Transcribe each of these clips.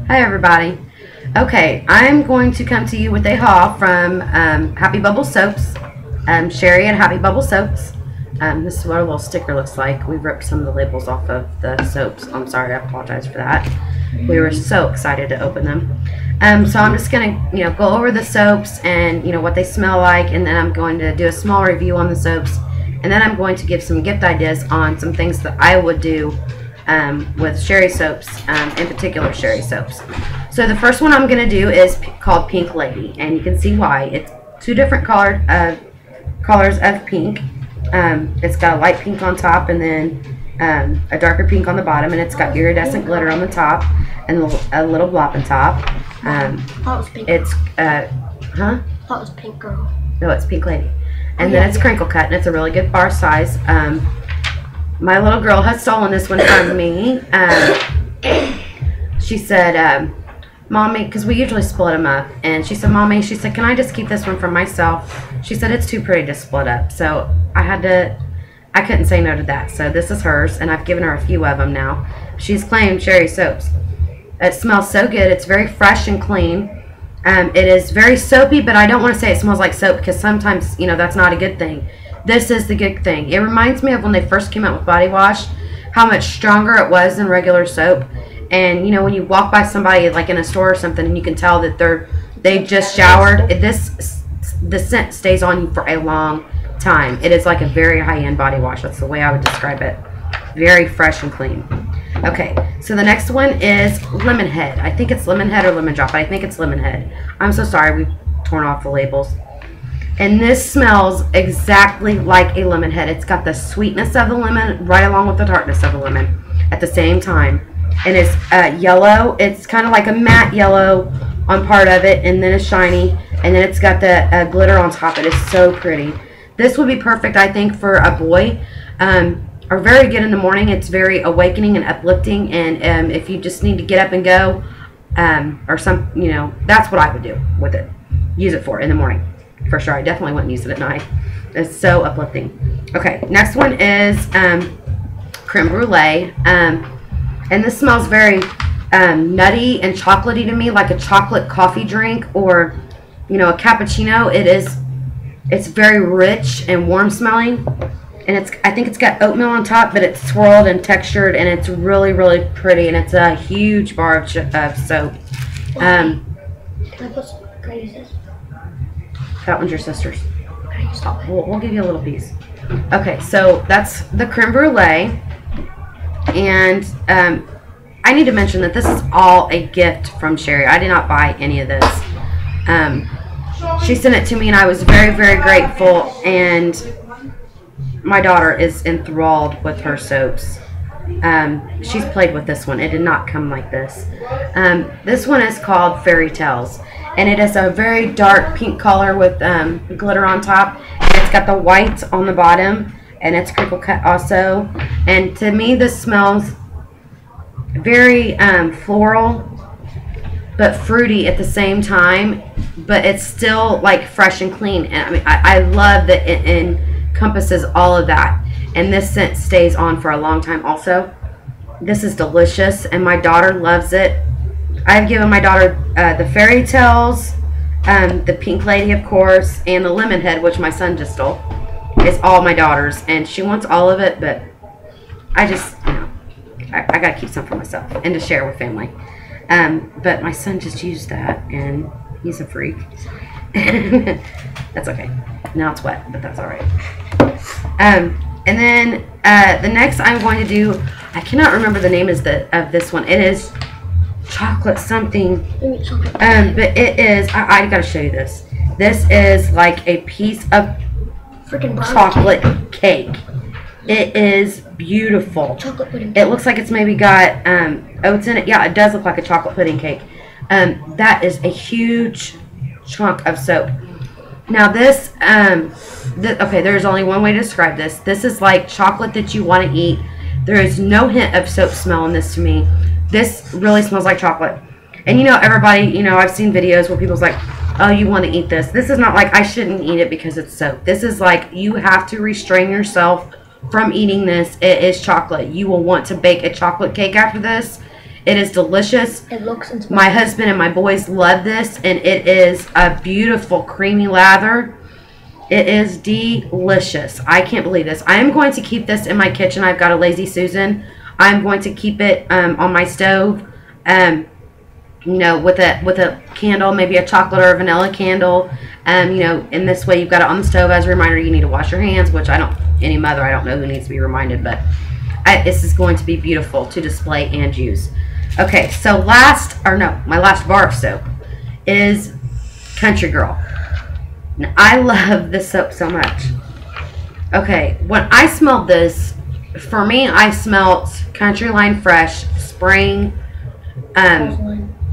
Hi everybody. Okay, I'm going to come to you with a haul from Happy Bubble Soaps. Sherry and Happy Bubble Soaps. This is what a little sticker looks like. We ripped some of the labels off of the soaps. I'm sorry, I apologize for that. We were so excited to open them. So I'm just gonna, go over the soaps and what they smell like, and then I'm going to do a small review on the soaps, and then I'm going to give some gift ideas on some things that I would do with Sherry soaps, in particular Sherry soaps. So the first one I'm going to do is called Pink Lady, and you can see why. It's two different colors of pink. It's got a light pink on top and then a darker pink on the bottom, and it's got iridescent glitter on the top and a little blob on top. That was pink. It's, That was pink girl. No, it's Pink Lady. And then it's crinkle cut, and it's a really good bar size. My little girl has stolen this one from me. She said, Mommy, because we usually split them up, and she said, Mommy, she said, can I just keep this one for myself? She said, it's too pretty to split up. So I couldn't say no to that. So this is hers, and I've given her a few of them now. She's claimed Sherry soaps. It smells so good. It's very fresh and clean. It is very soapy, but I don't want to say it smells like soap, because sometimes, that's not a good thing. This is the good thing. It reminds me of when they first came out with body wash, how much stronger it was than regular soap. And when you walk by somebody like in a store or something, and you can tell that they just showered, the scent stays on you for a long time. It is like a very high-end body wash. That's the way I would describe it. Very fresh and clean. Okay, so the next one is Lemon Head. I think it's Lemon Head or Lemon Drop, but I think it's Lemon Head. I'm so sorry, we've torn off the labels. And this smells exactly like a lemon head. It's got the sweetness of the lemon right along with the tartness of the lemon at the same time. And it's yellow. It's kind of like a matte yellow on part of it, and then it's shiny, and then it's got the glitter on top. It is so pretty. This would be perfect, I think, for a boy. Or very good in the morning. It's very awakening and uplifting, and if you just need to get up and go, or some, that's what I would do with it. Use it for in the morning. For sure. I definitely wouldn't use it at night. It's so uplifting. Okay, next one is Creme Brulee. And this smells very nutty and chocolatey to me, like a chocolate coffee drink or, a cappuccino. It's very rich and warm smelling. And I think it's got oatmeal on top, but it's swirled and textured, and it's really, really pretty. And it's a huge bar of soap. That one's your sister's. We'll give you a little piece. Okay, so that's the Creme Brulee. And I need to mention that this is all a gift from Sherry. I did not buy any of this. She sent it to me, and I was very, very grateful. And my daughter is enthralled with her soaps. She's played with this one. It did not come like this. This one is called Fairy Tales. And it is a very dark pink color with glitter on top. And it's got the white on the bottom. And it's crinkle cut also. And to me, this smells very floral, but fruity at the same time. But it's still like fresh and clean. And I mean, I love that it encompasses all of that. And this scent stays on for a long time also. This is delicious, and my daughter loves it. I've given my daughter the Fairy Tales, the Pink Lady, of course, and the Lemon Head, which my son just stole. It's all my daughter's, and she wants all of it, but I just, I got to keep some for myself and to share with family. But my son just used that, and he's a freak. That's okay. Now it's wet, but that's all right. And then the next I'm going to do, I cannot remember the name of this one. It is chocolate something, but it is, I gotta show you this. This is like a piece of chocolate cake. It is beautiful. Chocolate pudding cake. It looks like it's maybe got oats in it. Yeah, it does look like a chocolate pudding cake. That is a huge chunk of soap. Now this, okay, there's only one way to describe this. This is like chocolate that you want to eat. There is no hint of soap smell in this to me. This really smells like chocolate. And everybody, I've seen videos where people's like, oh, you want to eat this. This is not like I shouldn't eat it because it's soap. This is like you have to restrain yourself from eating this. It is chocolate. You will want to bake a chocolate cake after this. It is delicious. It looks and smells. My husband and my boys love this, and it is a beautiful creamy lather. It is delicious. I can't believe this. I am going to keep this in my kitchen. I've got a Lazy Susan. I'm going to keep it on my stove, you know, with a candle, maybe a chocolate or a vanilla candle. You know, in this way, you've got it on the stove as a reminder. You need to wash your hands, which any mother, I don't know who needs to be reminded, but this is going to be beautiful to display and use. Okay, so my last bar of soap is Country Girl. Now, I love this soap so much. Okay, when I smelled this, for me, I smelled Country Line Fresh, Spring,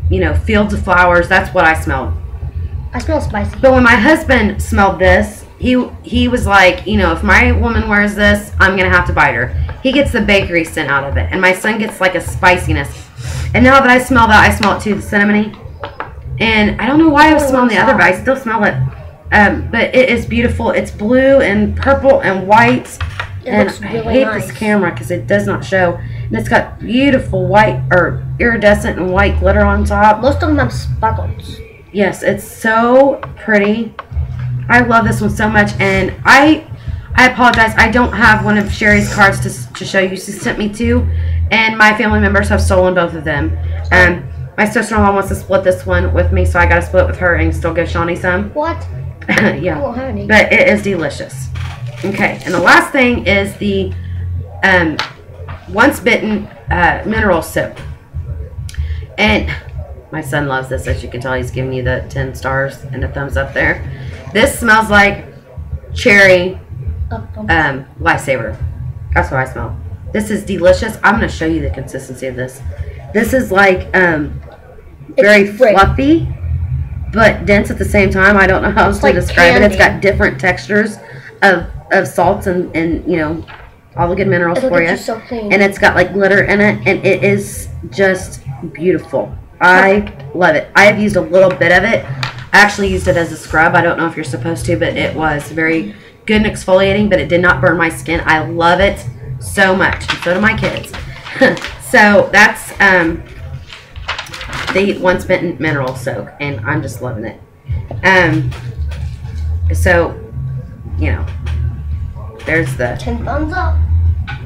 you know, Fields of Flowers. That's what I smelled. I smell spicy. But when my husband smelled this, he was like, you know, if my woman wears this, I'm going to have to bite her. He gets the bakery scent out of it. And my son gets like a spiciness. And now that I smell that, I smell it too, the cinnamony. And I don't know why I was smelling the other, but I still smell it. But it is beautiful. It's blue and purple and white. And I hate this camera because it does not show. And it's got beautiful white or iridescent and white glitter on top. Most of them have sparkles. Yes, it's so pretty. I love this one so much. And I apologize. I don't have one of Sherry's cards to show you. She sent me two. And my family members have stolen both of them. My sister-in-law wants to split this one with me, so I got to split it with her and still give Shawnee some. What? Yeah. I won't have any. But it is delicious. Okay, and the last thing is the Once Bitten mineral soap. And my son loves this, as you can tell. He's giving you the 10 stars and a thumbs up there. This smells like cherry Lifesaver. That's what I smell. This is delicious. I'm going to show you the consistency of this. This is like very fluffy, but dense at the same time. I don't know how else to describe it. It's got different textures of salts and you know, all the good minerals for you. So clean. And it's got like glitter in it, and it is just beautiful. I love it. I have used a little bit of it. I actually used it as a scrub. I don't know if you're supposed to, but it was very good and exfoliating, but it did not burn my skin. I love it so much, and so do my kids. So that's the Once Bitten mineral soap, and I'm just loving it. So, you know, there's the 10 thumbs up.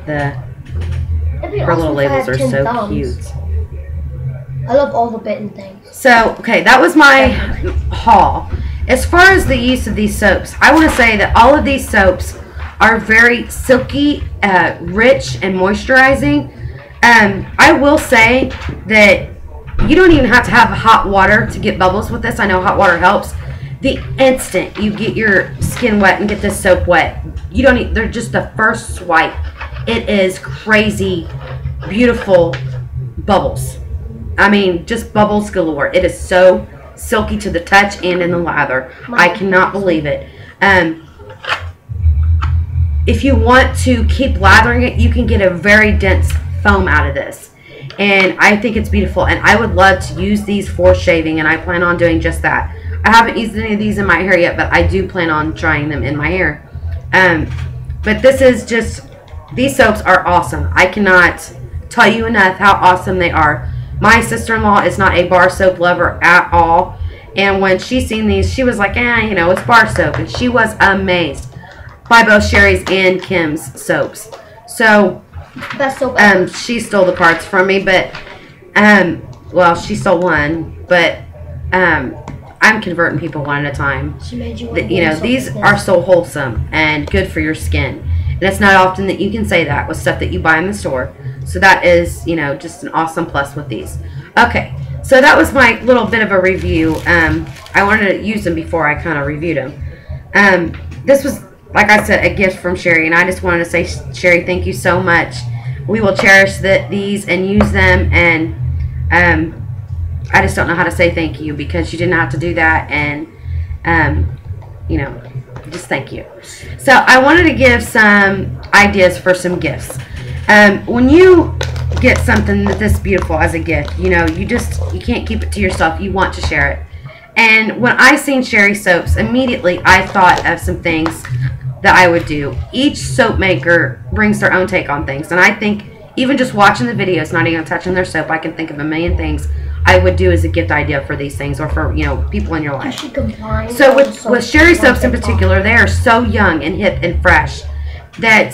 Her little labels are so cute. I love all the bitten things. So, okay, that was my haul. As far as the use of these soaps, I want to say that all of these soaps are very silky, rich, and moisturizing. I will say that you don't even have to have hot water to get bubbles with this. I know hot water helps. The instant you get your skin wet and get this soap wet, you don't need, they're just the first swipe. It is crazy, beautiful bubbles. I mean, just bubbles galore. It is so silky to the touch and in the lather. I cannot believe it. If you want to keep lathering it, you can get a very dense foam out of this. And I think it's beautiful. And I would love to use these for shaving, and I plan on doing just that. I haven't used any of these in my hair yet, but I do plan on trying them in my hair. But this is just, these soaps are awesome. I cannot tell you enough how awesome they are. My sister-in-law is not a bar soap lover at all. And when she seen these, she was like, you know, it's bar soap. And she was amazed by both Sherry's and Kim's soaps. So, best soap ever. She stole the parts from me, but, well, she stole one. But, I'm converting people one at a time. She made you you know, these are so wholesome and good for your skin. And it's not often that you can say that with stuff that you buy in the store. So that is, you know, just an awesome plus with these. Okay, so that was my little bit of a review. I wanted to use them before I kind of reviewed them. This was, like I said, a gift from Sherry. And I just wanted to say, Sherry, thank you so much. We will cherish these and use them. And I just don't know how to say thank you because you didn't have to do that. And, you know, just thank you. So I wanted to give some ideas for some gifts. When you get something this beautiful as a gift, you know, you can't keep it to yourself. You want to share it. And when I seen Sherry soaps, immediately I thought of some things that I would do. Each soap maker brings their own take on things, and I think even just watching the videos, not even touching their soap, I can think of a million things I would do as a gift idea for these things, or for, you know, people in your life. So with Sherry soaps in particular, they are so young and hip and fresh that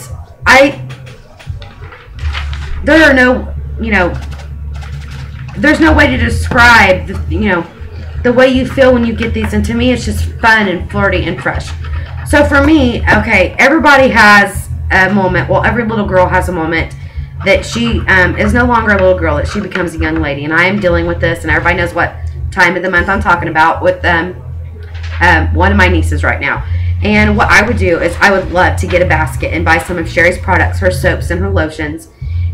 there are no, you know, there's no way to describe the, you know, the way you feel when you get these, and to me it's just fun and flirty and fresh. So for me, okay, everybody has a moment, well, every little girl has a moment that she is no longer a little girl, that she becomes a young lady. And I am dealing with this, and everybody knows what time of the month I'm talking about with one of my nieces right now. And what I would do is I would love to get a basket and buy some of Sherry's products, her soaps and her lotions.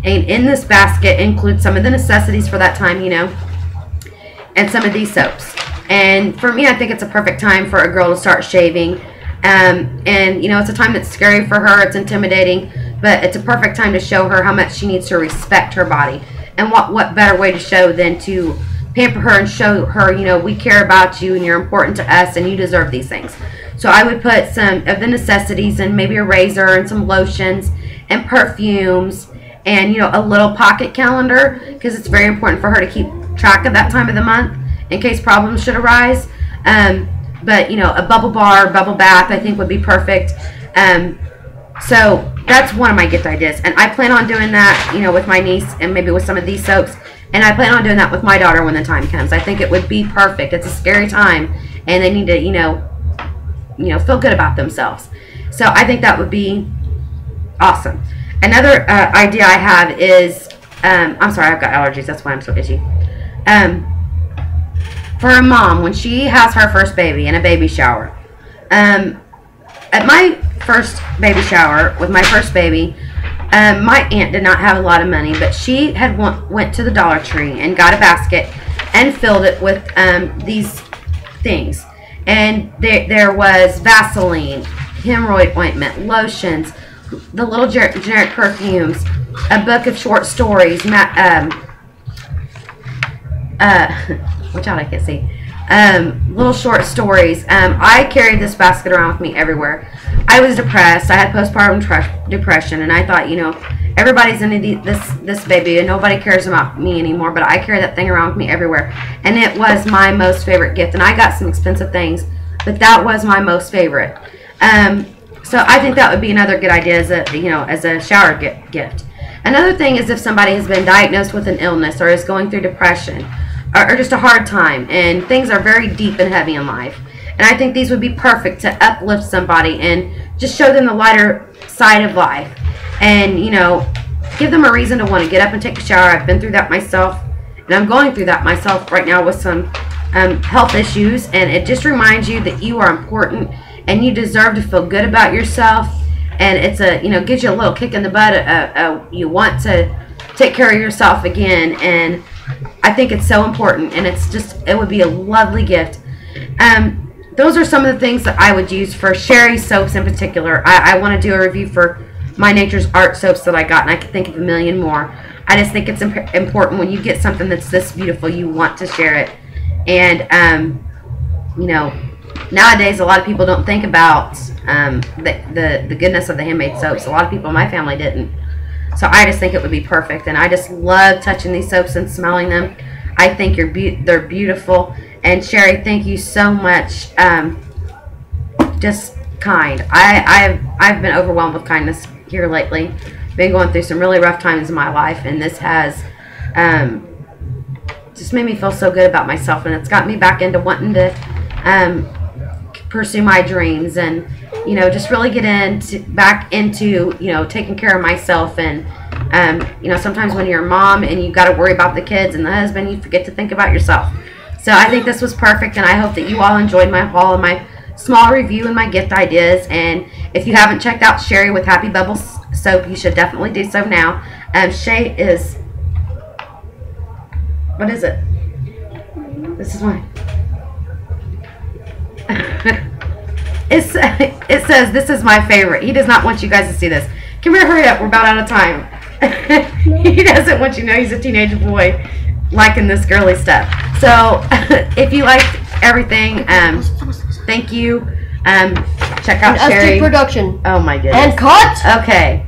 And in this basket include some of the necessities for that time, you know, and some of these soaps. And for me, I think it's a perfect time for a girl to start shaving. And, you know, it's a time that's scary for her. It's intimidating. But it's a perfect time to show her how much she needs to respect her body. And what better way to show than to pamper her and show her, you know, we care about you and you're important to us and you deserve these things. So I would put some of the necessities and maybe a razor and some lotions and perfumes and, you know, a little pocket calendar, because it's very important for her to keep track of that time of the month in case problems should arise. But, you know, a bubble bar, bubble bath, I think would be perfect. So that's one of my gift ideas. And I plan on doing that, you know, with my niece and maybe with some of these soaps. And I plan on doing that with my daughter when the time comes. I think it would be perfect. It's a scary time, and they need to, you know, feel good about themselves. So I think that would be awesome. Another idea I have is, I'm sorry, I've got allergies. That's why I'm so itchy. For a mom, when she has her first baby and a baby shower, at my first baby shower with my first baby, my aunt did not have a lot of money, but she had went to the Dollar Tree and got a basket and filled it with these things. And there was Vaseline, hemorrhoid ointment, lotions, the little generic perfumes, a book of short stories, watch out, I can't see. Little short stories. I carried this basket around with me everywhere. I was depressed. I had postpartum depression, and I thought, you know, everybody's into this baby, and nobody cares about me anymore. But I carry that thing around with me everywhere, and it was my most favorite gift. And I got some expensive things, but that was my most favorite. So I think that would be another good idea as a, you know, as a shower gift. Another thing is if somebody has been diagnosed with an illness or is going through depression, or just a hard time, and things are very deep and heavy in life. And I think these would be perfect to uplift somebody and just show them the lighter side of life. And, you know, give them a reason to want to get up and take a shower. I've been through that myself, and I'm going through that myself right now with some health issues. And it just reminds you that you are important and you deserve to feel good about yourself. And it's a, you know, gives you a little kick in the butt. You want to take care of yourself again. And I think it's so important, and it's just, it would be a lovely gift. Those are some of the things that I would use for Sherry's soaps in particular. I want to do a review for my Nature's Art soaps that I got, and I can think of a million more. I just think it's important when you get something that's this beautiful, you want to share it. And, you know, nowadays a lot of people don't think about the goodness of the handmade soaps. A lot of people in my family didn't. So I just think it would be perfect, and I just love touching these soaps and smelling them. I think they're beautiful. And Sherry, thank you so much. Just kind. I've been overwhelmed with kindness here lately. Been going through some really rough times in my life, and this has just made me feel so good about myself, and it's got me back into wanting to pursue my dreams, and, you know, just really get back into, you know, taking care of myself. And you know, sometimes when you're a mom and you got to worry about the kids and the husband, you forget to think about yourself. So I think this was perfect, and I hope that you all enjoyed my haul and my small review and my gift ideas. And if you haven't checked out Sherry with Happy Bubbles soap, you should definitely do so now. Shay is, what is it? This is mine. It says, this is my favorite. He does not want you guys to see this. Come here, hurry up. We're about out of time. He doesn't want you to know he's a teenage boy liking this girly stuff. So if you liked everything, thank you. Check out Sherry. Production. Oh my goodness. And cut. Okay.